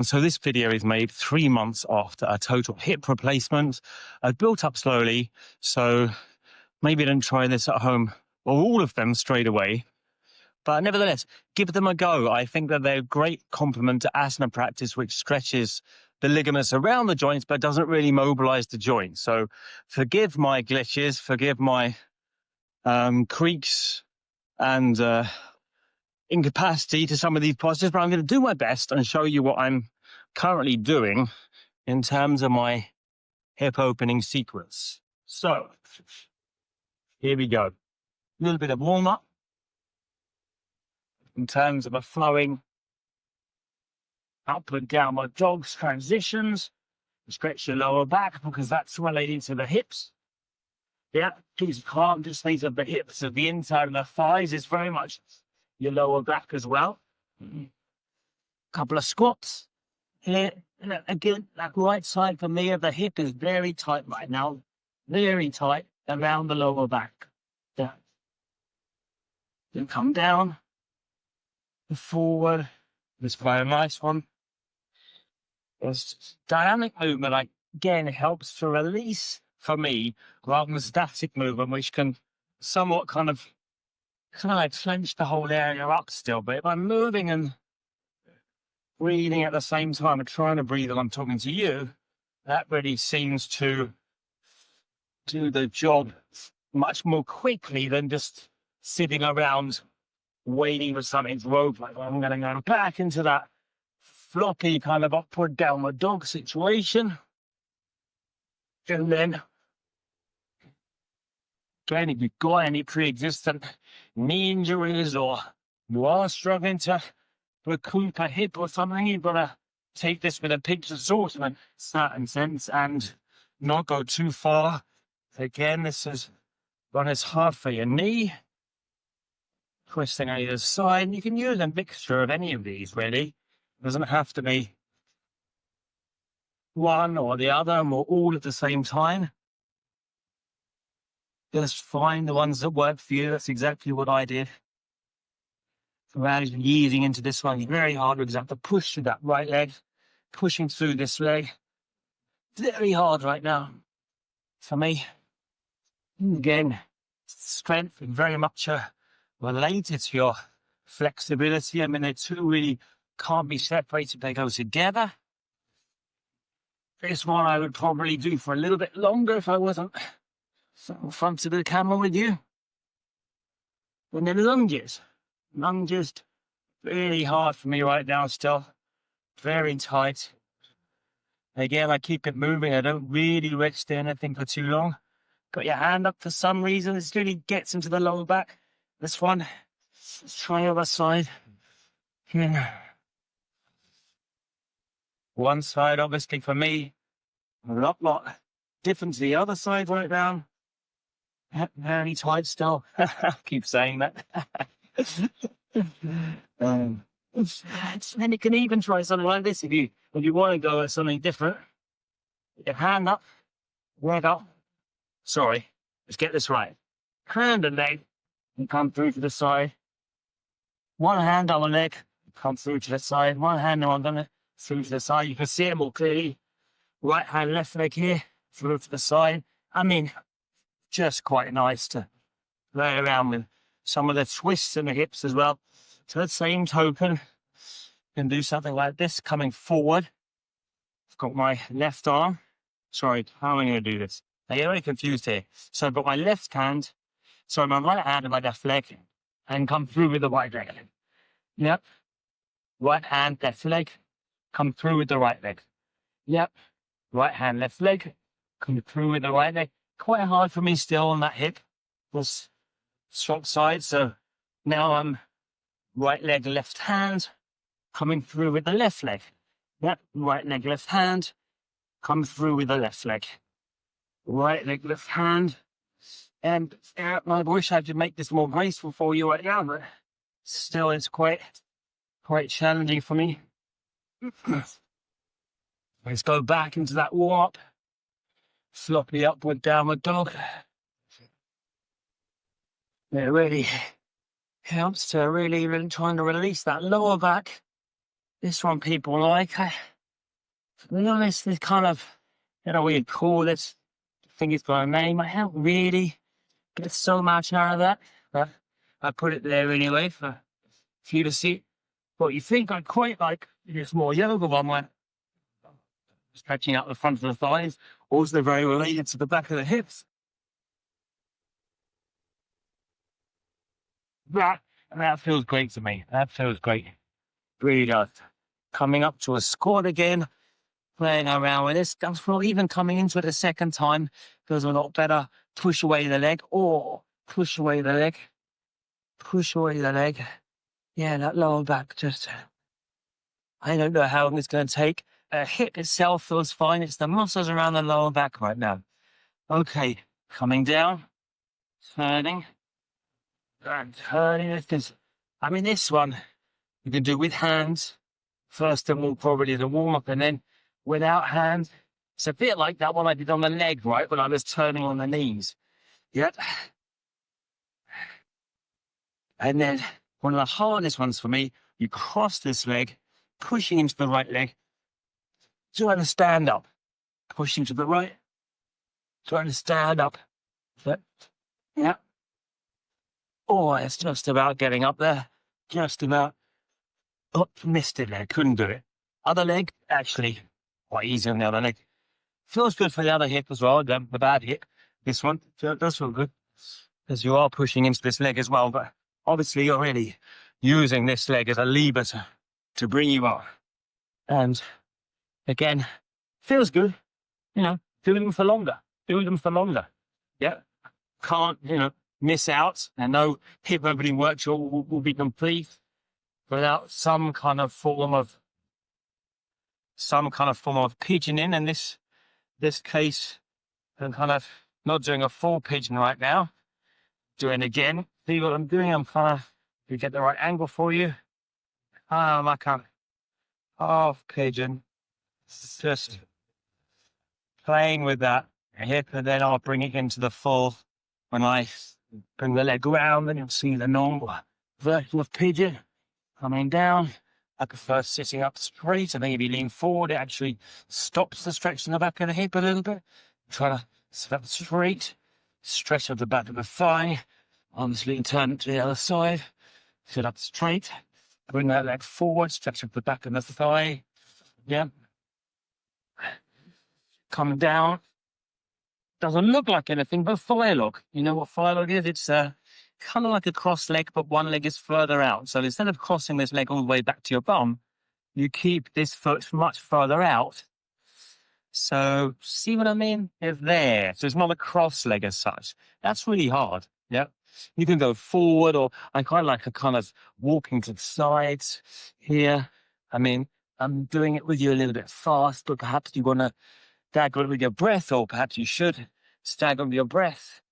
So this video is made 3 months after a total hip replacement. I've built up slowly, so maybe don't try this at home or all of them straight away. But nevertheless, give them a go. I think that they're a great complement to asana practice, which stretches the ligaments around the joints, but doesn't really mobilize the joints. So forgive my glitches, forgive my creaks and incapacity to some of these postures, but I'm going to do my best and show you what I'm currently doing in terms of my hip opening sequence. So here we go. A little bit of warm up in terms of a flowing upward downward dogs transitions. Stretch your lower back because that's related to the hips. Yeah, please calm. Just think of the hips of the inside of the thighs is very much your lower back as well. Couple of squats here. And again, that right side for me of the hip is very tight right now. Very tight around the lower back. Yeah. Then come down, forward. This is quite a nice one. This dynamic movement, again, helps to release, for me, rather than static movement, which can somewhat kind of clench the whole area up still. But if I'm moving and breathing at the same time and trying to breathe while I'm talking to you, that really seems to do the job much more quickly than just sitting around waiting for something to open. I'm going to go back into that floppy kind of upward downward dog situation. And then, again, if you've got any pre-existing knee injuries or you are struggling to recoup a hip or something, you've got to take this with a pinch of salt in a certain sense and not go too far. Again, this is when it's hard for your knee. Twisting on either side. You can use a mixture of any of these, really. It doesn't have to be one or the other or all at the same time. Just find the ones that work for you. That's exactly what I did. So as you're easing into this one, it's very hard because I have to push through that right leg, pushing through this leg. Very hard right now for me. Again, strength very much related to your flexibility. I mean, the two really can't be separated. They go together. This one I would probably do for a little bit longer if I wasn't in front of the camera with you. And then lunges. Lunges, really hard for me right now still. Very tight. Again, I keep it moving. I don't really rest anything for too long. Got your hand up for some reason. This really gets into the lower back. This one, let's try the other side. Here. One side, obviously, for me, a lot different to the other side right now. Very tight still. Keep saying that. And you can even try something like this if you want to go at something different. Your hand up, leg up. Sorry, let's get this right. Hand and leg, and come through to the side. One hand on the leg, come through to the side. One hand on the through to the side. You can see it more clearly. Right hand, left leg here, through to the side. I mean, just quite nice to play around with some of the twists in the hips as well. To the same token, you can do something like this, coming forward. I've got my left arm. Sorry, how am I going to do this? I get very confused here. So I've got my left hand, my right hand and my left leg, and come through with the right leg. Yep. Right hand, left leg, come through with the right leg. Yep. Right hand, left leg, come through with the right leg. Quite hard for me still on that hip. Was swap side, so now I'm right leg, left hand, coming through with the left leg. Yep. Right leg, left hand, come through with the left leg. Right leg, left hand. And I wish I could make this more graceful for you right now, but still it's quite challenging for me. Let's go back into that warm-up. Floppy upward downward dog. It really helps to really trying to release that lower back. This one people like. To be honest, this kind of, I don't know what you'd call it. I think it's got a name. I haven't really get so much out of that, but I put it there anyway for you to see what you think. I quite like this more yoga one where stretching out the front of the thighs, also very related to the back of the hips. That feels great to me. That feels great. Really does. Coming up to a squat again, playing around with this. Even coming into it a second time feels a lot better. Push away the leg, or push away the leg. Push away the leg. Yeah, that lower back just, I don't know how long it's going to take. Hip itself feels fine. It's the muscles around the lower back right now. Okay, coming down, turning, and turning. Because, I mean, this one you can do with hands. First of all, probably the warm up, and then without hands. It's a bit like that one I did on the leg, right, when I was turning on the knees. Yep. And then one of the hardest ones for me, you cross this leg, pushing into the right leg, trying to stand up, pushing to the right, trying to stand up. But, yeah. Oh, it's just about getting up there. Just about. Oh, missed it there. Couldn't do it. Other leg, actually, quite easy on the other leg. Feels good for the other hip as well, the bad hip. This one, it does feel good. Because you are pushing into this leg as well. But obviously, you're really using this leg as a lever to bring you up. And again, feels good. You know, doing them for longer. Doing them for longer. Yeah. Can't, miss out. And no hip opening workshop will be complete without some kind of form of pigeoning. In this case, I'm kind of not doing a full pigeon right now. Doing again. See what I'm doing? I'm kind of, to get the right angle for you. I can't. Half pigeon. Just playing with that hip, and then I'll bring it into the full. When I bring the leg around, then you'll see the normal version of pigeon coming down. I prefer sitting up straight, and then if you lean forward, it actually stops the stretch in the back of the hip a little bit. Try to sit up straight, stretch up the back of the thigh. Obviously, turn it to the other side, sit up straight, bring that leg forward, stretch up the back of the thigh. Yeah. Come down. Doesn't look like anything but fire log. You know what fire log is? It's kind of like a cross leg, but one leg is further out. So instead of crossing this leg all the way back to your bum, you keep this foot much further out. So see what I mean? It's there. So it's not a cross leg as such. That's really hard. Yeah. You can go forward, or I quite like a kind of walking to the sides here. I mean, I'm doing it with you a little bit fast, but perhaps you want to stagger it with your breath, or perhaps you should stagger with your breath.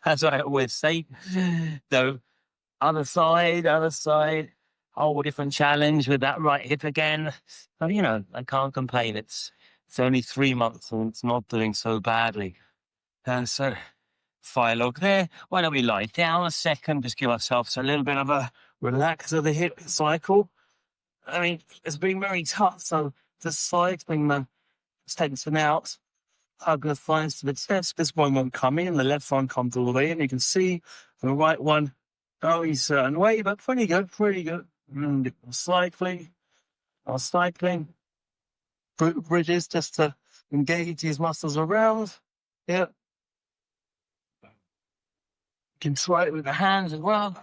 As I always say. So, other side, whole different challenge with that right hip again. But, I can't complain. It's only 3 months and it's not doing so badly. And so, fire log there. Why don't we lie down a second, just give ourselves a little bit of a relax of the hip cycle. I mean, it's been very tough, so just cycling the tension out, hug the thighs to the chest. This one won't come in, the left one comes all the way in. You can see the right one going a certain way, but pretty good. Cycling, bridges just to engage these muscles around. Yeah. You can try it with the hands as well.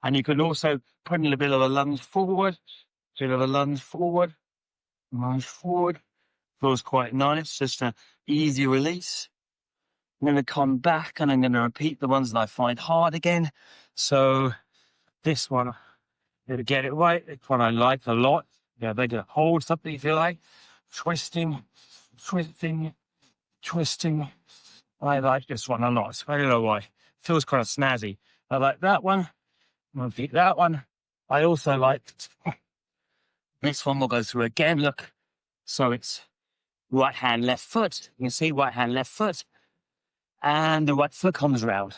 And you can also put in a bit of a lunge forward, lunge forward. Feels quite nice, just an easy release. I'm going to come back and I'm going to repeat the ones that I find hard again. So this one, to get it right, it's one I like a lot. Yeah, they can hold something if you like. Twisting. I like this one a lot. I don't know why. Feels kind of snazzy. I like that one. I'll repeat that one. I also like this one. We'll go through again. Look. So it's right hand, left foot. You can see right hand, left foot. And the right foot comes around.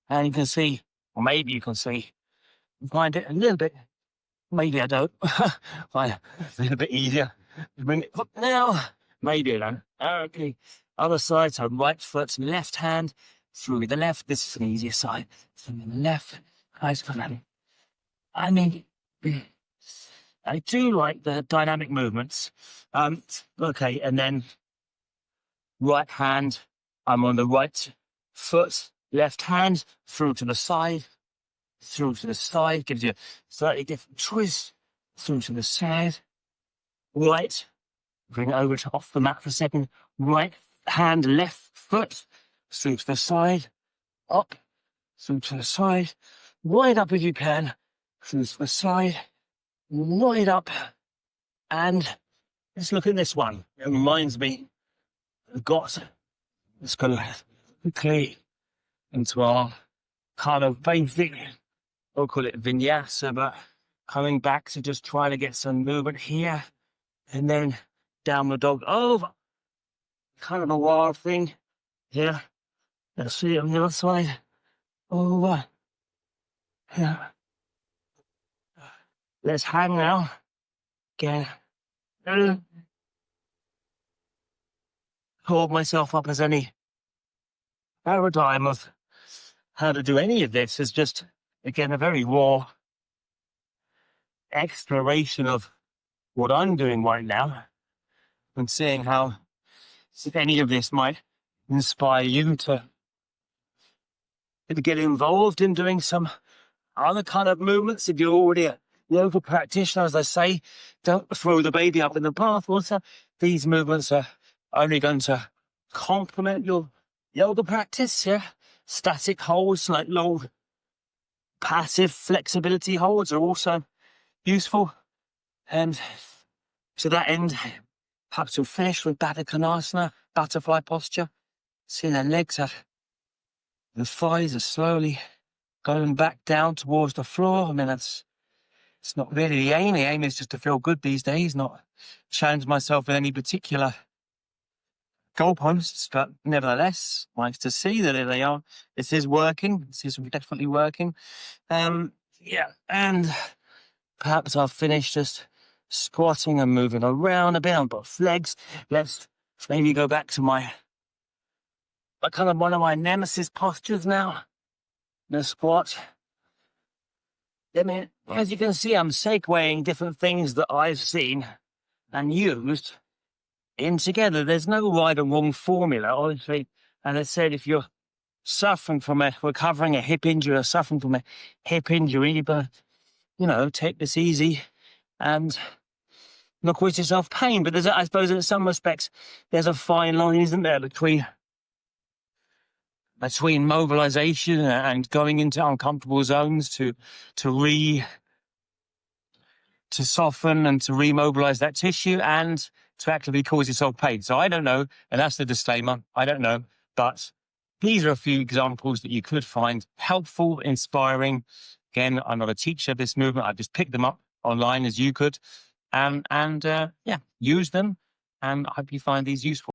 And you can see, or maybe you can see, find it a little bit Maybe I don't. Find it a bit easier. Bring it up now. Maybe I don't. Okay. Other side, so right foot, left hand, through the left. This is an easier side. Through the left. I mean, I do like the dynamic movements. Okay, and then right hand, I'm on the right foot, left hand, through to the side, gives you a slightly different choice, through to the side, right, bring it over to off the mat for a second, right hand, left foot, through to the side, up, through to the side, right up if you can, through to the side, right up, and let's look at this one. It reminds me, we've got, let's go quickly into our kind of basic, we'll call it vinyasa, but coming back to just trying to get some movement here, and then downward dog over, kind of a wild thing here. Let's see it on the other side, over, here. Let's hang now, again. Hold myself up as any paradigm of how to do any of this is just, again, a very raw exploration of what I'm doing right now and seeing how, if any of this might inspire you to get involved in doing some other kind of movements. If you're already a yoga practitioner, as I say, don't throw the baby up in the bathwater. These movements are only going to complement your yoga practice. Yeah, static holds, like long passive flexibility holds, are also useful. And to that end, perhaps you'll finish with Baddha Konasana, butterfly posture. See the legs are, the thighs are slowly going back down towards the floor. I mean, it's not really the aim. The aim is just to feel good these days, not challenge myself with any particular goalposts, but nevertheless, nice to see that there they are. This is working. This is definitely working. Yeah, and perhaps I'll finish just squatting and moving around a bit on both legs. Let's maybe go back to my kind of one of my nemesis postures now. The squat. I mean, as you can see, I'm segueing different things that I've seen and used in together. There's no right or wrong formula, obviously. And I said, if you're suffering from recovering a hip injury or suffering from a hip injury, but, you know, take this easy and not cause yourself pain. But there's, I suppose, in some respects, there's a fine line, isn't there, between mobilization and going into uncomfortable zones to soften and to remobilize that tissue and to actively cause yourself pain. So I don't know, and that's the disclaimer. I don't know, but these are a few examples that you could find helpful, inspiring. Again, I'm not a teacher of this movement. I've just picked them up online as you could, and yeah, use them. And I hope you find these useful.